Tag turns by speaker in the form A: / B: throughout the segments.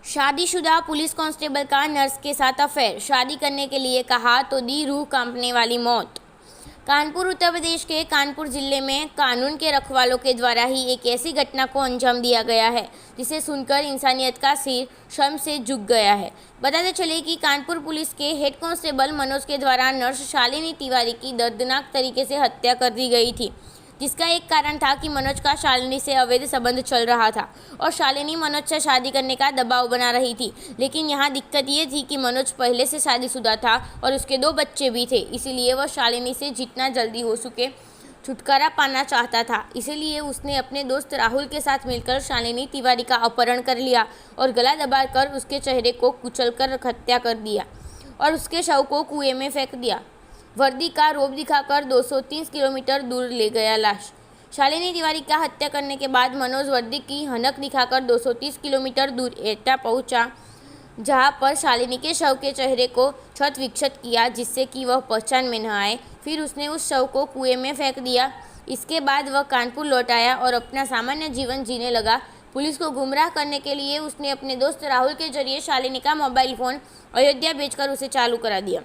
A: शादीशुदा police constable का nurse के साथ अफेयर, शादी करने के लिए कहा तो दी रूह कांपने वाली मौत। कानपुर उत्तर प्रदेश के कानपुर जिले में कानून के रखवालों के द्वारा ही एक ऐसी घटना को अंजाम दिया गया है जिसे सुनकर इंसानियत का सिर शर्म से झुक गया है। बताते चले कि कानपुर पुलिस के हेड कांस्टेबल मनोज के द्वारा नर्स शालिनी तिवारी की दर्दनाक तरीके से हत्या कर दी गई थी, जिसका एक कारण था कि मनोज का शालिनी से अवैध संबंध चल रहा था और शालिनी मनोज से शादी करने का दबाव बना रही थी। लेकिन यहाँ दिक्कत ये थी कि मनोज पहले से शादीशुदा था और उसके 2 बच्चे भी थे, इसीलिए वह शालिनी से जितना जल्दी हो सके छुटकारा पाना चाहता था। इसीलिए उसने अपने दोस्त राहुल के साथ मिलकर शालिनी तिवारी का अपहरण कर लिया और गला दबाकर उसके चेहरे को कुचलकर हत्या कर दिया और उसके शव को कुएं में फेंक दिया। वर्दी का रोब दिखाकर 230 किलोमीटर दूर ले गया लाश। शालिनी तिवारी का हत्या करने के बाद मनोज वर्दी की हनक दिखाकर 230 किलोमीटर दूर एटा पहुंचा, जहां पर शालिनी के शव के चेहरे को क्षत विक्षत किया जिससे कि वह पहचान में न आए। फिर उसने उस शव को कुएं में फेंक दिया। इसके बाद वह कानपुर लौट आया और अपना सामान्य जीवन जीने लगा। पुलिस को गुमराह करने के लिए उसने अपने दोस्त राहुल के जरिए शालिनी का मोबाइल फ़ोन अयोध्या भेजकर उसे चालू करा दिया,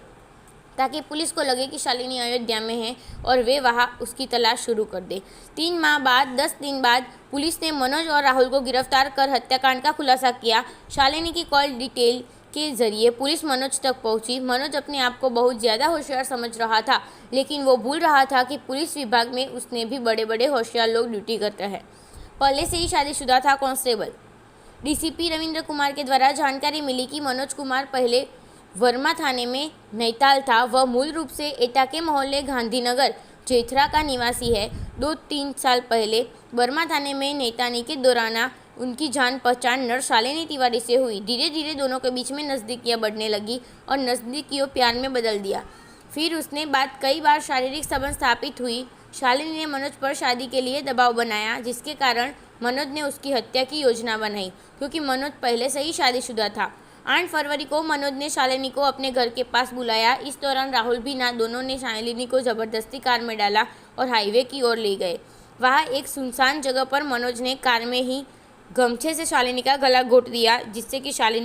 A: ताकि पुलिस को लगे कि शालिनी अयोध्या में है और वे वहां उसकी तलाश शुरू कर दे। 3 माह बाद 10 दिन बाद पुलिस ने मनोज और राहुल को गिरफ्तार कर हत्याकांड का खुलासा किया। शालिनी की कॉल डिटेल के जरिए पुलिस मनोज तक पहुंची। मनोज अपने आप को बहुत ज़्यादा होशियार समझ रहा था, लेकिन वो भूल रहा था कि पुलिस विभाग में उसने भी बड़े बड़े होशियार लोग ड्यूटी करते हैं। पहले से ही शादीशुदा था कांस्टेबल। डीसीपी रविंद्र कुमार के द्वारा जानकारी मिली कि मनोज कुमार पहले वर्मा थाने में नैताल था। वह मूल रूप से एटा के मोहल्ले गांधीनगर जेथरा का निवासी है। 2-3 साल पहले वर्मा थाने में नैतानी के दौरान उनकी जान पहचान नर्स शालिनी तिवारी से हुई। धीरे धीरे दोनों के बीच में नज़दीकियाँ बढ़ने लगी और नज़दीकियों प्यार में बदल दिया। फिर उसने बाद कई बार शारीरिक संबंध स्थापित हुई। शालिनी ने मनोज पर शादी के लिए दबाव बनाया, जिसके कारण मनोज ने उसकी हत्या की योजना बनाई, क्योंकि मनोज पहले से ही शादीशुदा था। 8 फरवरी को मनोज ने शालिनी को अपने घर के पास बुलाया। इस दौरान राहुल भी दोनों ने शालिनी को जबरदस्ती कार में डाला और हाईवे की ओर ले गए। वहाँ एक सुनसान जगह पर मनोज ने कार में ही गमछे से शालिनी का गला घोंट दिया, जिससे कि शालिनी